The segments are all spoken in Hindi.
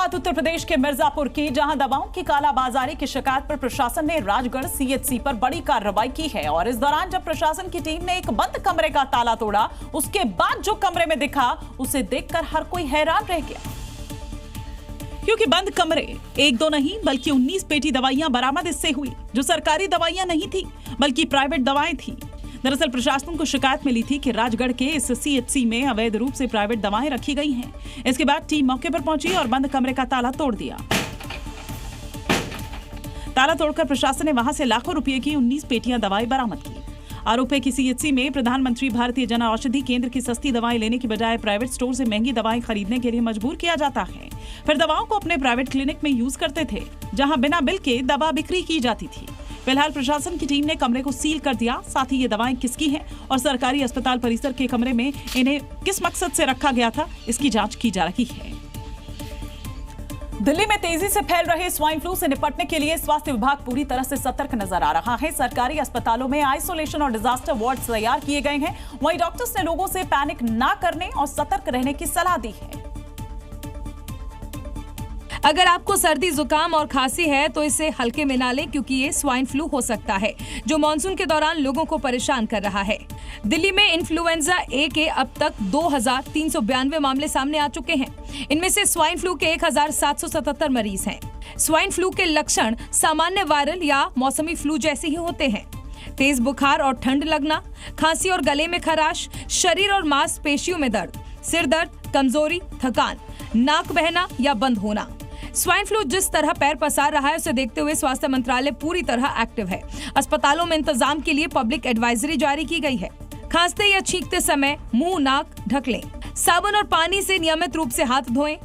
बात उत्तर प्रदेश के मिर्जापुर की, जहां दवाओं की कालाबाजारी की शिकायत पर प्रशासन ने राजगढ़ सीएचसी पर बड़ी कार्रवाई की है। और इस दौरान जब प्रशासन की टीम ने एक बंद कमरे का ताला तोड़ा, उसके बाद जो कमरे में दिखा उसे देखकर हर कोई हैरान रह गया, क्योंकि बंद कमरे एक दो नहीं बल्कि 19 पेटी दवाइयां बरामद इससे हुई, जो सरकारी दवाइयां नहीं थी बल्कि प्राइवेट दवाएं थी। दरअसल प्रशासन को शिकायत मिली थी कि राजगढ़ के इस सीएचसी में अवैध रूप से प्राइवेट दवाएं रखी गई हैं। इसके बाद टीम मौके पर पहुंची और बंद कमरे का ताला तोड़ दिया। ताला तोड़कर प्रशासन ने वहां से लाखों रुपए की 19 पेटियां दवाएं बरामद की। आरोप है कि सीएचसी में प्रधानमंत्री भारतीय जन औषधि केंद्र की सस्ती दवाएं लेने की बजाय प्राइवेट स्टोर से महंगी दवाएं खरीदने के लिए मजबूर किया जाता है। फिर दवाओं को अपने प्राइवेट क्लिनिक में यूज करते थे, जहां बिना बिल के दवा बिक्री की जाती थी। फिलहाल प्रशासन की टीम ने कमरे को सील कर दिया। साथ ही ये दवाएं किसकी हैं और सरकारी अस्पताल परिसर के कमरे में इन्हें किस मकसद से रखा गया था, इसकी जांच की जा रही है। दिल्ली में तेजी से फैल रहे स्वाइन फ्लू से निपटने के लिए स्वास्थ्य विभाग पूरी तरह से सतर्क नजर आ रहा है। सरकारी अस्पतालों में आइसोलेशन और डिजास्टर वार्ड तैयार किए गए हैं। वहीं डॉक्टर्स ने लोगों से पैनिक ना करने और सतर्क रहने की सलाह दी है। अगर आपको सर्दी, जुकाम और खांसी है तो इसे हल्के में ना लें, क्योंकि ये स्वाइन फ्लू हो सकता है, जो मानसून के दौरान लोगों को परेशान कर रहा है। दिल्ली में इन्फ्लुएंजा ए के अब तक 2392 मामले सामने आ चुके हैं। इनमें से स्वाइन फ्लू के 1777 मरीज हैं। स्वाइन फ्लू के लक्षण सामान्य वायरल या मौसमी फ्लू जैसे ही होते हैं। तेज बुखार और ठंड लगना, खांसी और गले में खराश, शरीर और मांसपेशियों में दर्द, सिर दर्द, कमजोरी, थकान, नाक बहना या बंद होना। स्वाइन फ्लू जिस तरह पैर पसार रहा है, उसे देखते हुए स्वास्थ्य मंत्रालय पूरी तरह एक्टिव है। अस्पतालों में इंतजाम के लिए पब्लिक एडवाइजरी जारी की गई है। खांसते या छींकते समय मुंह नाक ढक लें। साबुन और पानी से नियमित रूप से हाथ धोएं।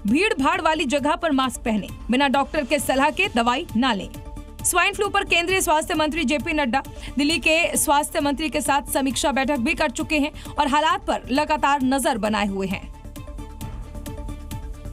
भीड़ भाड़ वाली जगह पर मास्क पहनें। बिना डॉक्टर के सलाह के दवाई ना लें। स्वाइन फ्लू पर केंद्रीय स्वास्थ्य मंत्री जेपी नड्डा दिल्ली के स्वास्थ्य मंत्री के साथ समीक्षा बैठक भी कर चुके हैं और हालात पर लगातार नजर बनाए हुए हैं।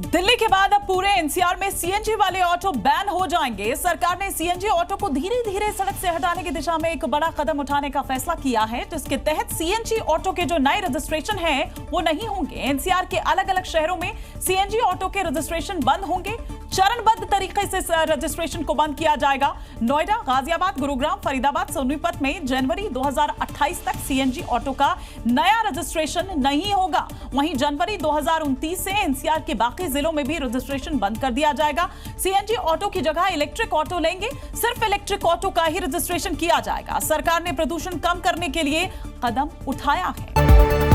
दिल्ली के बाद अब पूरे एनसीआर में सीएनजी वाले ऑटो बैन हो जाएंगे। सरकार ने सीएनजी ऑटो को धीरे धीरे सड़क से हटाने की दिशा में एक बड़ा कदम उठाने का फैसला किया है, जिसके तहत सीएनजी ऑटो के जो नए रजिस्ट्रेशन हैं वो नहीं होंगे। एनसीआर के अलग अलग शहरों में सीएनजी ऑटो के रजिस्ट्रेशन बंद होंगे। चरणबद्ध तरीके से रजिस्ट्रेशन को बंद किया जाएगा। नोएडा, गाजियाबाद, गुरुग्राम, फरीदाबाद, सोनीपत में जनवरी 2028 तक सीएनजी ऑटो का नया रजिस्ट्रेशन नहीं होगा। वहीं जनवरी 2029 से एनसीआर के बाकी जिलों में भी रजिस्ट्रेशन बंद कर दिया जाएगा। सीएनजी ऑटो की जगह इलेक्ट्रिक ऑटो लेंगे। सिर्फ इलेक्ट्रिक ऑटो का ही रजिस्ट्रेशन किया जाएगा। सरकार ने प्रदूषण कम करने के लिए कदम उठाया है।